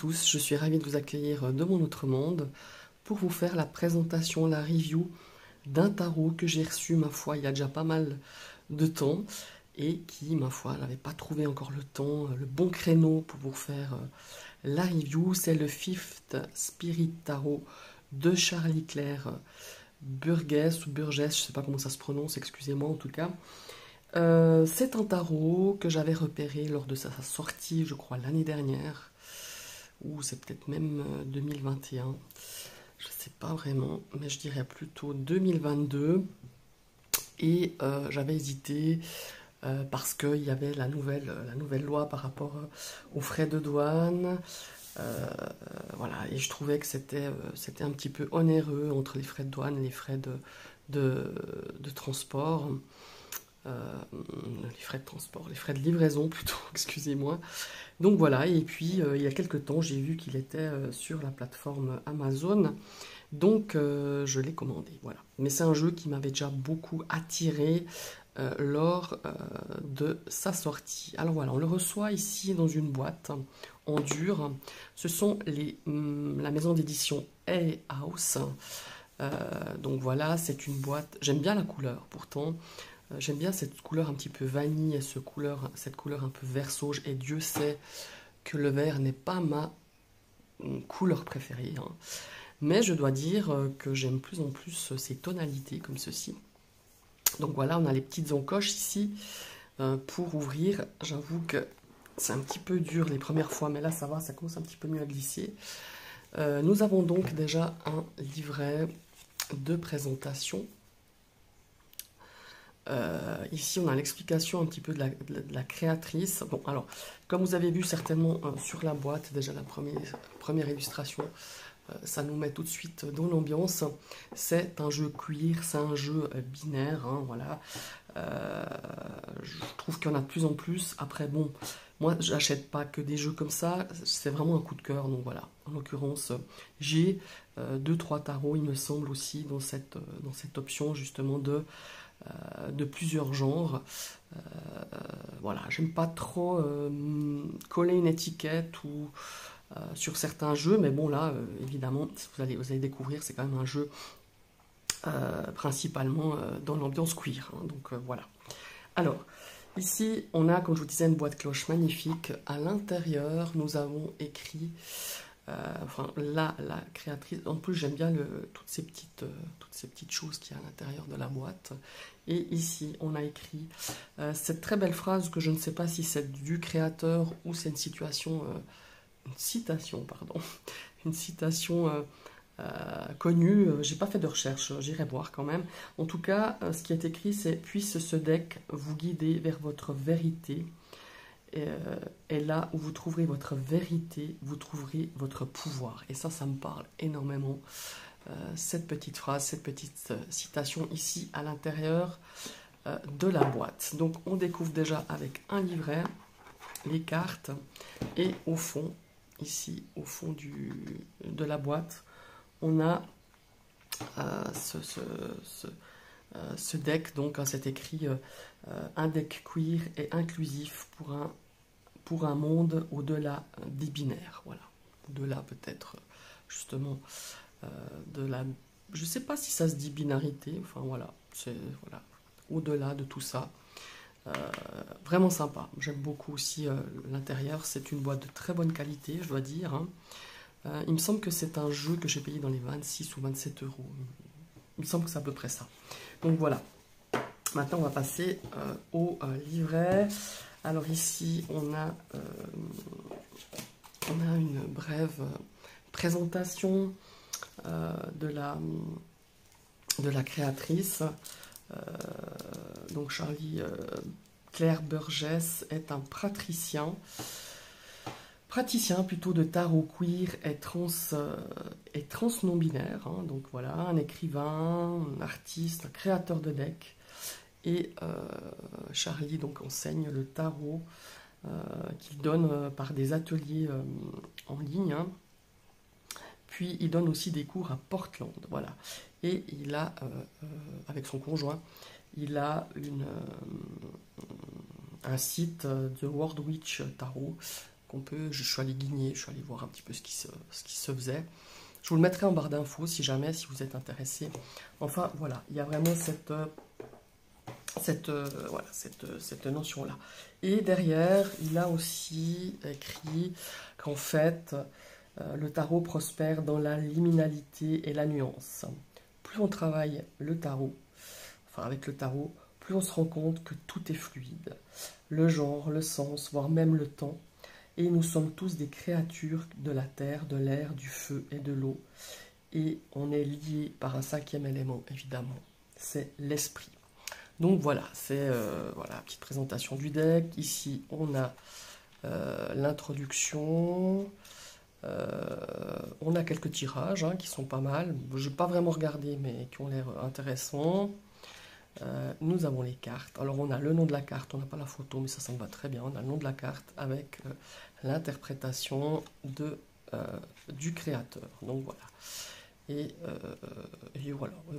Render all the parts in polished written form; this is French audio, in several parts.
tous, je suis ravie de vous accueillir de mon autre monde pour vous faire la présentation, la review d'un tarot que j'ai reçu, ma foi, il y a déjà pas mal de temps et qui, ma foi, n'avait pas trouvé encore le temps, le bon créneau pour vous faire la review. C'est le Fifth Spirit Tarot de Charlie Claire Burgess ou Burgess, je ne sais pas comment ça se prononce, excusez-moi en tout cas. C'est un tarot que j'avais repéré lors de sa sortie, je crois, l'année dernière, ou c'est peut-être même 2021, je ne sais pas vraiment, mais je dirais plutôt 2022. Et j'avais hésité parce qu'il y avait la nouvelle loi par rapport aux frais de douane. Voilà, et je trouvais que c'était un petit peu onéreux entre les frais de douane et les frais de transport. Les frais de transport, les frais de livraison plutôt, excusez-moi. Donc voilà, et puis il y a quelques temps, j'ai vu qu'il était sur la plateforme Amazon, donc je l'ai commandé, voilà. Mais c'est un jeu qui m'avait déjà beaucoup attiré lors de sa sortie. Alors voilà, on le reçoit ici dans une boîte en dur. Ce sont la maison d'édition Hay House. Donc voilà, c'est une boîte, j'aime bien la couleur pourtant. J'aime bien cette couleur un petit peu vanille et cette couleur un peu vert sauge. Et Dieu sait que le vert n'est pas ma couleur préférée, hein. Mais je dois dire que j'aime plus en plus ces tonalités comme ceci. Donc voilà, on a les petites encoches ici pour ouvrir. J'avoue que c'est un petit peu dur les premières fois, mais là ça va, ça commence un petit peu mieux à glisser. Nous avons donc déjà un livret de présentation. Ici, on a l'explication un petit peu de la créatrice. Bon, alors, comme vous avez vu certainement sur la boîte, déjà la première illustration, ça nous met tout de suite dans l'ambiance. C'est un jeu cuir, c'est un jeu binaire, hein, voilà. Je trouve qu'il y en a de plus en plus. Après, bon, moi, j'achète pas que des jeux comme ça. C'est vraiment un coup de cœur. Donc voilà. En l'occurrence, j'ai 2-3 tarots, il me semble aussi, dans cette option justement de plusieurs genres. Voilà, j'aime pas trop coller une étiquette ou sur certains jeux, mais bon là, évidemment, vous allez découvrir, c'est quand même un jeu principalement dans l'ambiance queer, hein, donc voilà. Alors, ici, on a, comme je vous disais, une boîte cloche magnifique. À l'intérieur, nous avons écrit enfin la créatrice, en plus j'aime bien toutes ces petites choses qu'il y a à l'intérieur de la boîte. Et ici on a écrit cette très belle phrase que je ne sais pas si c'est du créateur ou c'est une citation, une citation connue. J'ai pas fait de recherche, j'irai voir quand même. En tout cas, ce qui est écrit, c'est: puisse ce deck vous guider vers votre vérité. Et là où vous trouverez votre vérité, vous trouverez votre pouvoir. Et ça me parle énormément. Cette petite phrase, cette petite citation ici à l'intérieur de la boîte. Donc on découvre déjà avec un livret, les cartes, et au fond, ici au fond de la boîte, on a ce deck. Donc c'est écrit un deck queer et inclusif pour un monde au-delà des binaires, voilà. Au-delà peut-être justement de la... Je ne sais pas si ça se dit binarité, enfin voilà, c'est voilà, au-delà de tout ça. Vraiment sympa, j'aime beaucoup aussi l'intérieur, c'est une boîte de très bonne qualité, je dois dire, hein. Il me semble que c'est un jeu que j'ai payé dans les 26 ou 27 euros. Il me semble que c'est à peu près ça. Donc voilà. Maintenant, on va passer au livret. Alors ici, on a une brève présentation de la créatrice. Donc Charlie Claire Burgess est un praticien plutôt de tarot queer et trans non-binaire, hein. Donc voilà, un écrivain, un artiste, un créateur de deck. Et Charlie donc enseigne le tarot qu'il donne par des ateliers en ligne, hein. Puis il donne aussi des cours à Portland, voilà. Et il a, avec son conjoint, il a un site, The World Witch Tarot, qu'on peut. Je suis allé guigner, je suis allé voir un petit peu ce qui se faisait. Je vous le mettrai en barre d'infos si jamais, si vous êtes intéressé. Enfin, voilà, il y a vraiment cette notion-là. Et derrière, il a aussi écrit qu'en fait, le tarot prospère dans la liminalité et la nuance. Plus on travaille le tarot, enfin avec le tarot, plus on se rend compte que tout est fluide. Le genre, le sens, voire même le temps. Et nous sommes tous des créatures de la terre, de l'air, du feu et de l'eau. Et on est liés par un cinquième élément, évidemment. C'est l'esprit. Donc voilà, c'est voilà, petite présentation du deck. Ici, on a l'introduction. On a quelques tirages hein, qui sont pas mal. Je n'ai pas vraiment regardé, mais qui ont l'air intéressants. Nous avons les cartes. Alors on a le nom de la carte, on n'a pas la photo, mais ça me va très bien. On a le nom de la carte avec l'interprétation du créateur. Donc voilà. Et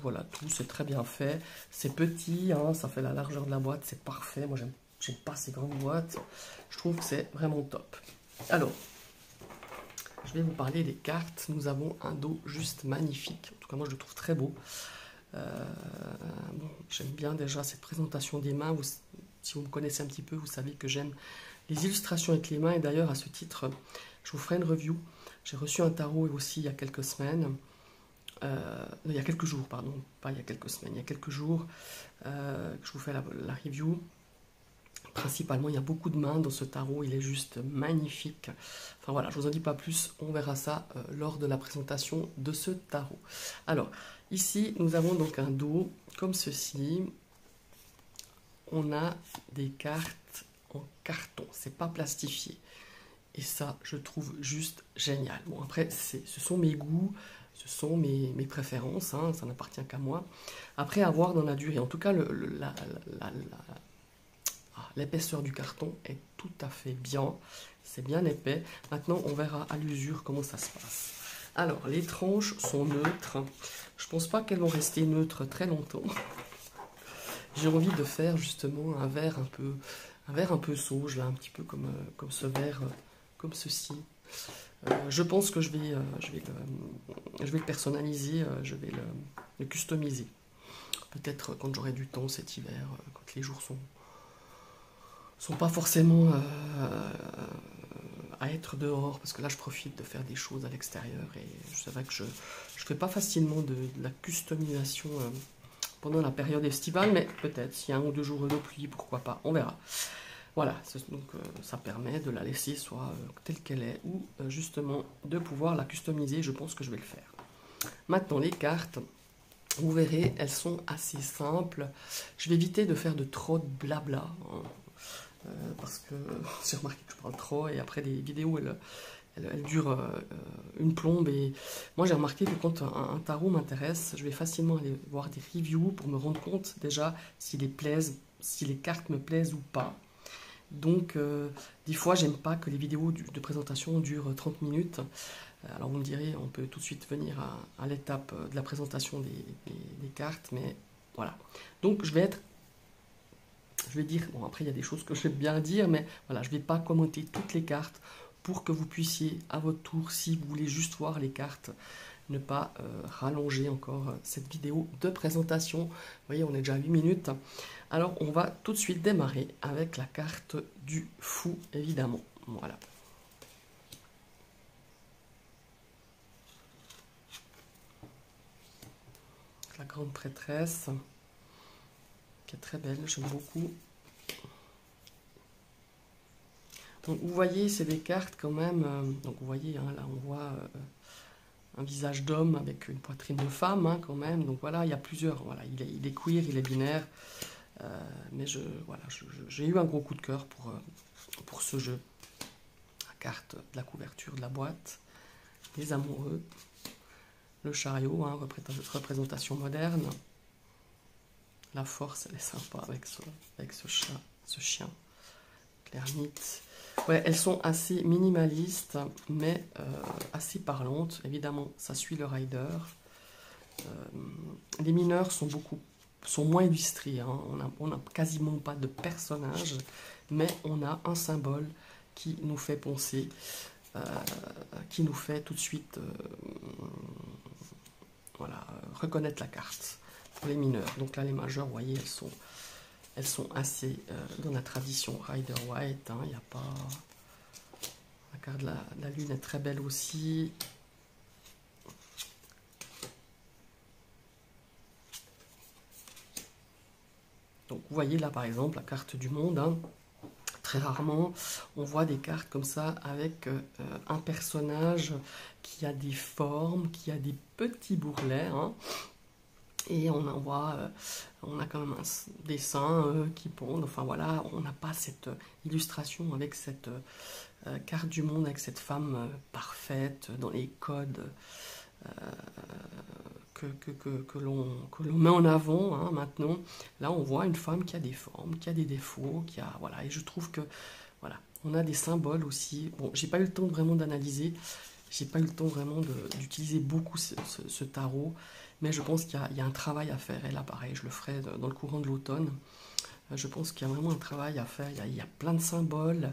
voilà, tout c'est très bien fait. C'est petit, hein, ça fait la largeur de la boîte, c'est parfait. Moi j'aime pas ces grandes boîtes. Je trouve que c'est vraiment top. Alors, je vais vous parler des cartes. Nous avons un dos juste magnifique. En tout cas, moi je le trouve très beau. Bon, j'aime bien déjà cette présentation des mains. Si vous me connaissez un petit peu, vous savez que j'aime les illustrations avec les mains. Et d'ailleurs, à ce titre, je vous ferai une review. J'ai reçu un tarot aussi il y a quelques semaines. Il y a quelques jours, pardon. Pas il y a quelques semaines, il y a quelques jours que je vous fais la review. Principalement, il y a beaucoup de mains dans ce tarot. Il est juste magnifique. Enfin voilà, je vous en dis pas plus. On verra ça lors de la présentation de ce tarot. Alors, ici, nous avons donc un dos comme ceci. On a des cartes en carton. C'est pas plastifié. Et ça, je trouve juste génial. Bon, après, ce sont mes goûts, ce sont mes préférences. Hein, ça n'appartient qu'à moi. Après, à voir dans la durée. En tout cas, l'épaisseur du carton est tout à fait bien. C'est bien épais. Maintenant, on verra à l'usure comment ça se passe. Alors, les tranches sont neutres. Je pense pas qu'elles vont rester neutres très longtemps. J'ai envie de faire justement un verre un peu sauge, là, un petit peu comme ce verre, comme ceci. Je pense que je vais le personnaliser, je vais le customiser. Peut-être quand j'aurai du temps cet hiver, quand les jours sont pas forcément à être dehors, parce que là je profite de faire des choses à l'extérieur et c'est vrai que je fais pas facilement de la customisation pendant la période estivale, mais peut-être s'il y a 1 ou 2 jours de pluie, pourquoi pas, on verra. Voilà, donc ça permet de la laisser soit telle qu'elle est ou justement de pouvoir la customiser. Je pense que je vais le faire. Maintenant les cartes. Vous verrez, elles sont assez simples. Je vais éviter de faire de trop de blabla. Hein, parce que j'ai remarqué que je parle trop et après les vidéos, elles durent une plombe. Et moi, j'ai remarqué que quand un tarot m'intéresse, je vais facilement aller voir des reviews pour me rendre compte déjà si les cartes me plaisent ou pas. Donc, des fois, j'aime pas que les vidéos de présentation durent 30 minutes. Alors vous me direz, on peut tout de suite venir à l'étape de la présentation des cartes, mais voilà. Donc je vais dire, bon après il y a des choses que je vais bien dire, mais voilà, je ne vais pas commenter toutes les cartes pour que vous puissiez à votre tour, si vous voulez juste voir les cartes, ne pas rallonger encore cette vidéo de présentation. Vous voyez, on est déjà à 8 minutes. Alors on va tout de suite démarrer avec la carte du fou, évidemment. Voilà. La grande prêtresse, qui est très belle, j'aime beaucoup. Donc vous voyez, c'est des cartes quand même, donc vous voyez, hein, là on voit un visage d'homme avec une poitrine de femme hein, quand même, donc voilà, il y a plusieurs, voilà, il est queer, il est binaire, mais j'ai eu un gros coup de cœur pour ce jeu. La carte de la couverture de la boîte, les amoureux. Le chariot, hein, représentation moderne. La force, elle est sympa avec ce chat, ce chien. L'ermite. Ouais, elles sont assez minimalistes, mais assez parlantes. Évidemment, ça suit le rider. Les mineurs sont moins illustrés. Hein. On n'a quasiment pas de personnages, mais on a un symbole qui nous fait penser, qui nous fait tout de suite voilà, reconnaître la carte pour les mineurs. Donc là, les majeurs, vous voyez, elles sont assez dans la tradition Rider-Waite. Hein, il n'y a pas... La carte de la lune est très belle aussi. Donc vous voyez là, par exemple, la carte du monde. Hein, très rarement, on voit des cartes comme ça avec un personnage qui a des formes, qui a des petits bourrelets. Hein, et on en voit, on a quand même un dessin qui pondent. Enfin voilà, on n'a pas cette illustration avec cette carte du monde, avec cette femme parfaite dans les codes que l'on met en avant hein, maintenant. Là, on voit une femme qui a des formes, qui a des défauts, qui a voilà. Et je trouve que voilà, on a des symboles aussi. Bon, j'ai pas eu le temps vraiment d'analyser. J'ai pas eu le temps vraiment d'utiliser beaucoup ce tarot, mais je pense qu'il y a un travail à faire. Et là, pareil, je le ferai dans le courant de l'automne. Je pense qu'il y a vraiment un travail à faire. Il y a plein de symboles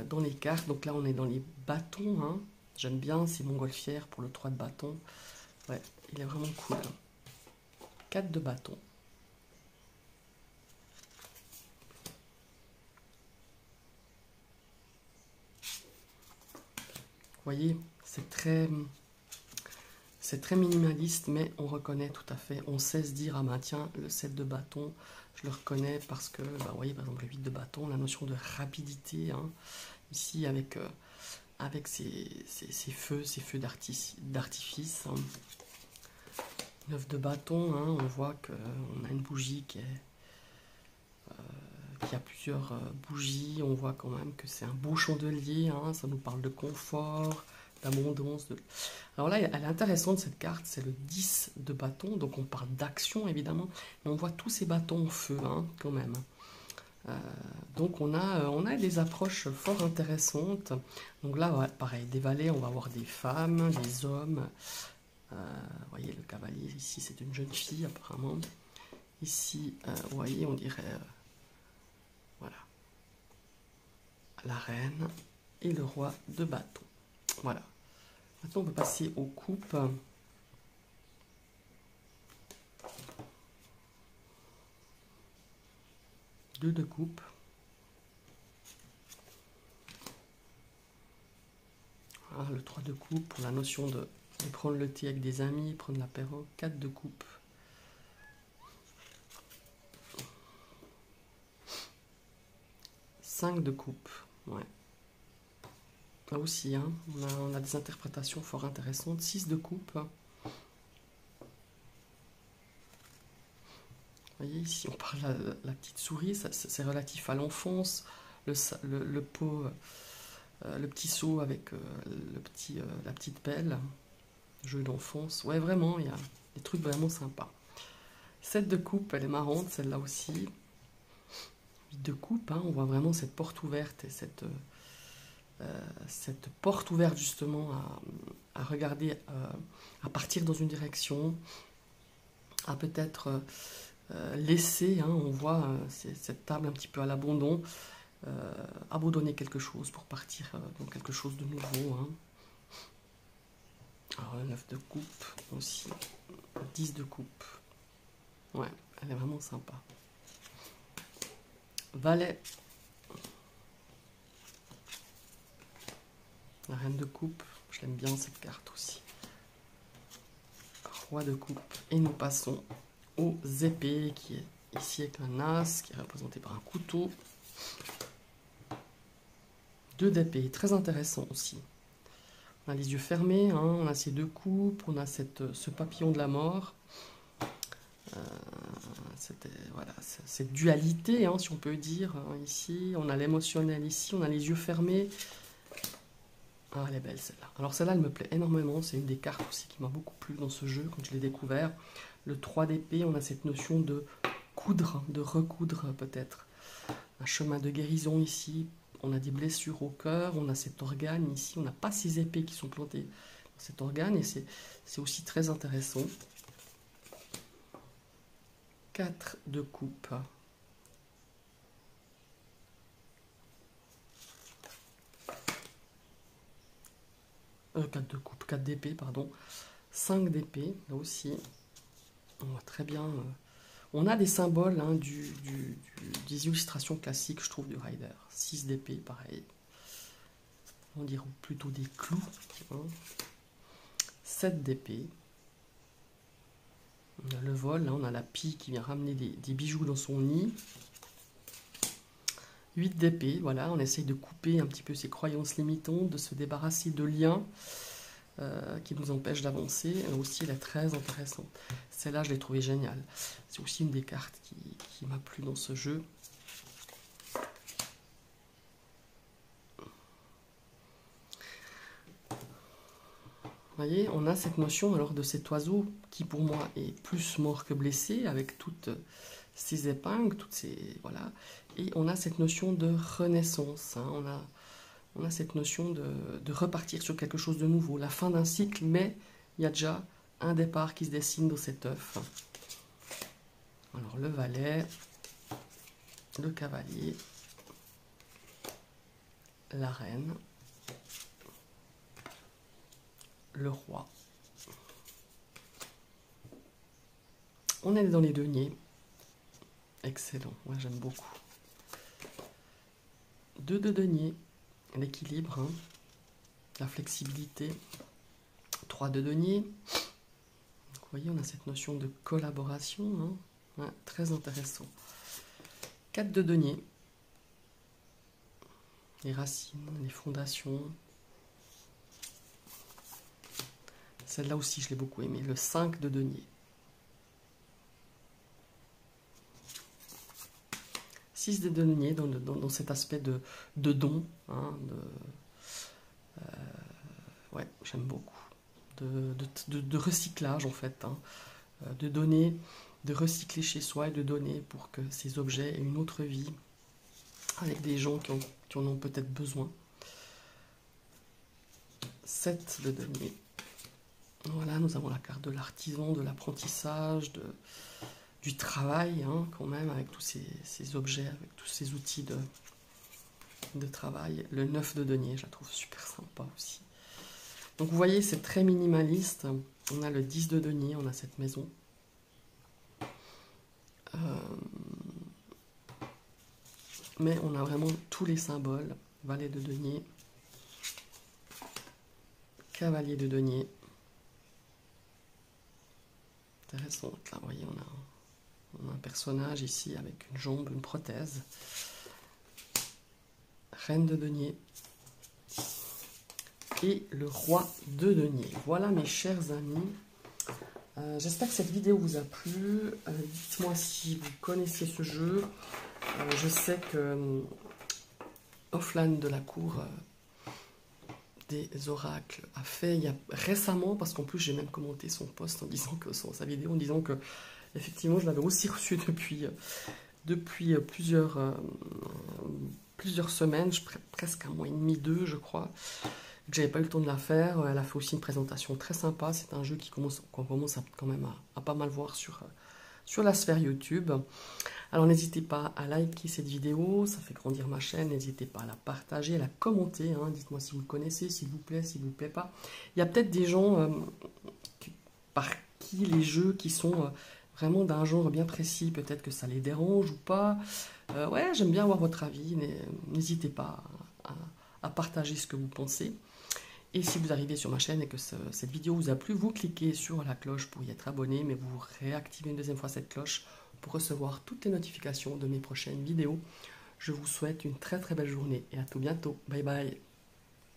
dans les cartes. Donc là, on est dans les bâtons. Hein. J'aime bien, c'est montgolfière pour le 3 de bâton. Ouais, il est vraiment cool. 4 de bâton. Vous voyez, c'est très minimaliste, mais on reconnaît tout à fait. On sait se dire, ah ben tiens, le 7 de bâton, je le reconnais parce que, bah, vous voyez, par exemple, le 8 de bâton, la notion de rapidité, hein, ici, avec ces feux d'artifice. Hein. 9 de bâton, hein, on voit qu'on a une bougie qui a plusieurs bougies. On voit quand même que c'est un beau chandelier. Hein, ça nous parle de confort, d'abondance. Alors là, elle est intéressante cette carte, c'est le 10 de bâton. Donc on parle d'action évidemment, mais on voit tous ces bâtons en feu hein, quand même. Donc on a des approches fort intéressantes. Donc là, ouais, pareil, des valets, on va avoir des femmes, des hommes. Vous voyez, le cavalier, ici, c'est une jeune fille, apparemment. Ici, vous voyez, on dirait... voilà. La reine et le roi de bâton. Voilà. Maintenant, on peut passer aux coupes. Deux de coupe. Voilà, le 3 de coupe pour la notion de prendre le thé avec des amis, prendre l'apéro. 4 de coupe. Cinq de coupe. Ouais. Là aussi, hein, on a des interprétations fort intéressantes. 6 de coupe. Vous voyez, ici, on parle de la petite souris. C'est relatif à l'enfance. Le pot... le petit seau avec la petite pelle, jeu d'enfance. Ouais, vraiment, il y a des trucs vraiment sympas. 7 de coupe, elle est marrante, celle-là aussi. 8 de coupe, hein, on voit vraiment cette porte ouverte et cette porte ouverte justement à regarder, à partir dans une direction, à peut-être laisser, hein, on voit cette table un petit peu à l'abandon, abandonner quelque chose pour partir dans quelque chose de nouveau. Hein. Alors le 9 de coupe aussi, 10 de coupe. Ouais, elle est vraiment sympa. Valet. La reine de coupe, je l'aime bien cette carte aussi. Roi de coupe. Et nous passons aux épées, qui est ici avec un as, qui est représenté par un couteau. 2 d'épée, très intéressant aussi. On a les yeux fermés, hein, on a ces 2 coupes, on a ce papillon de la mort. Voilà, cette dualité, hein, si on peut dire, hein, ici. On a l'émotionnel ici, on a les yeux fermés. Ah, elle est belle celle-là. Alors celle-là, elle me plaît énormément. C'est une des cartes aussi qui m'a beaucoup plu dans ce jeu quand je l'ai découvert. Le 3 d'épée, on a cette notion de coudre, de recoudre peut-être. Un chemin de guérison ici. On a des blessures au cœur, on a cet organe ici. On n'a pas ces épées qui sont plantées dans cet organe et c'est aussi très intéressant. 4 de coupe. 4 de coupe, 4 d'épée, pardon. 5 d'épée, là aussi. On voit très bien. On a des symboles hein, des illustrations classiques, je trouve, du Rider. 6 d'épée, pareil. On dirait plutôt des clous. Hein. 7 d'épée. On a le vol, là, on a la pie qui vient ramener des bijoux dans son nid. 8 d'épée, voilà, on essaye de couper un petit peu ces croyances limitantes, de se débarrasser de liens qui nous empêchent d'avancer. Là aussi, elle est très intéressante. Celle-là, je l'ai trouvée géniale. C'est aussi une des cartes qui m'a plu dans ce jeu. Vous voyez, on a cette notion alors de cet oiseau qui pour moi est plus mort que blessé avec toutes ces épingles, toutes ces voilà, et on a cette notion de renaissance. Hein, on a cette notion de repartir sur quelque chose de nouveau, la fin d'un cycle, mais il y a déjà un départ qui se dessine dans cet œuf. Alors le valet, le cavalier, la reine. Le roi. On est dans les deniers. Excellent, moi j'aime beaucoup. 2 de denier, l'équilibre, hein, la flexibilité. 3 de denier. Donc, vous voyez, on a cette notion de collaboration, hein, ouais, très intéressant. 4 de denier. Les racines, les fondations. Celle-là aussi, je l'ai beaucoup aimée. Le 5 de denier. 6 de denier dans cet aspect de don. Hein, ouais, j'aime beaucoup. De recyclage, en fait. Hein, de donner, de recycler chez soi et de donner pour que ces objets aient une autre vie avec des gens qui en ont peut-être besoin. 7 de denier. Voilà, nous avons la carte de l'artisan, de l'apprentissage, du travail, hein, quand même, avec tous ces objets, avec tous ces outils de travail. Le 9 de denier, je la trouve super sympa aussi. Donc vous voyez, c'est très minimaliste. On a le 10 de denier, on a cette maison. Mais on a vraiment tous les symboles. Valet de denier, cavalier de denier. Intéressant, là, vous voyez, on a un personnage ici avec une jambe, une prothèse. Reine de denier. Et le roi de denier. Voilà mes chers amis. J'espère que cette vidéo vous a plu. Dites-moi si vous connaissiez ce jeu. Je sais que Offline de la Cour des Oracles a fait récemment, parce qu'en plus j'ai même commenté son post en disant que sa vidéo en disant que effectivement je l'avais aussi reçu depuis plusieurs semaines, presque un mois et demi, 2 je crois, que j'avais pas eu le temps de la faire. Elle a fait aussi une présentation très sympa. C'est un jeu qu'on commence quand même à pas mal voir sur la sphère YouTube. Alors n'hésitez pas à liker cette vidéo, ça fait grandir ma chaîne. N'hésitez pas à la partager, à la commenter. Hein. Dites-moi si vous le connaissez, s'il vous plaît, s'il vous plaît pas. Il y a peut-être des gens par qui les jeux qui sont vraiment d'un genre bien précis, peut-être que ça les dérange ou pas. Ouais, j'aime bien avoir votre avis. N'hésitez pas à partager ce que vous pensez. Et si vous arrivez sur ma chaîne et que cette vidéo vous a plu, vous cliquez sur la cloche pour y être abonné, mais vous réactivez une deuxième fois cette cloche pour recevoir toutes les notifications de mes prochaines vidéos. Je vous souhaite une très très belle journée et à tout bientôt. Bye bye.